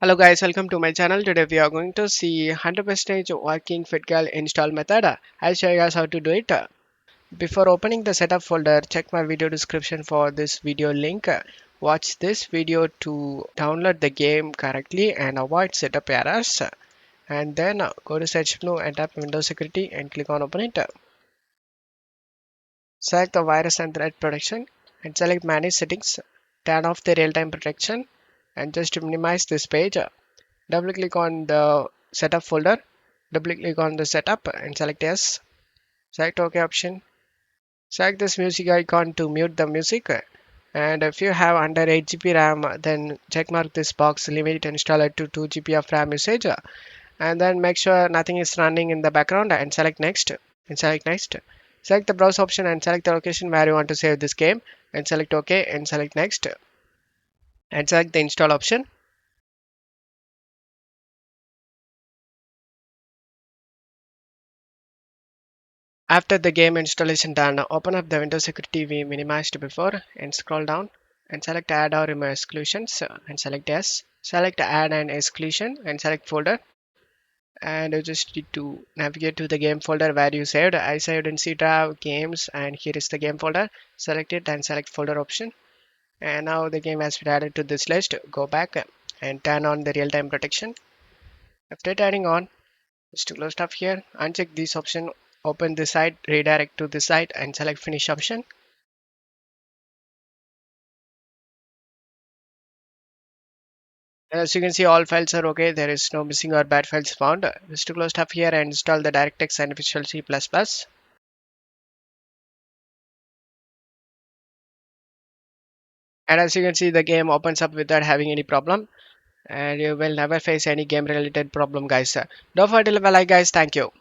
Hello guys, welcome to my channel. Today we are going to see 100% working FitGirl install method. I'll show you guys how to do it. Before opening the setup folder, check my video description for this video link. Watch this video to download the game correctly and avoid setup errors. And then go to search menu and tap Windows Security and click on open it. Select the virus and threat protection and select manage settings. Turn off the real-time protection and just minimize this page. Double click on the setup folder, double click on the setup and select yes. Select OK option. Select this music icon to mute the music. And if you have under 8 GB RAM, then checkmark this box, limit installer to 2 GB of RAM usage. And then make sure nothing is running in the background and select next. And select next. Select the browse option and select the location where you want to save this game and select OK and select next. And select the install option. After the game installation done, open up the Windows Security we minimized before and scroll down and select add or remove exclusions and select yes. Select add and exclusion and select folder, and you just need to navigate to the game folder where you saved. I saved in C drive games, and here is the game folder. Select it and select folder option, and now the game has been added to this list. Go back and turn on the real-time protection. After turning on, just to close stuff here, uncheck this option, open the site, redirect to the site and select finish option. As you can see, all files are okay. There is no missing or bad files found. Just to close stuff here and install the DirectX and Visual C++. And as you can see, the game opens up without having any problem. And you will never face any game related problem, guys. Don't forget to leave a like, guys. Thank you.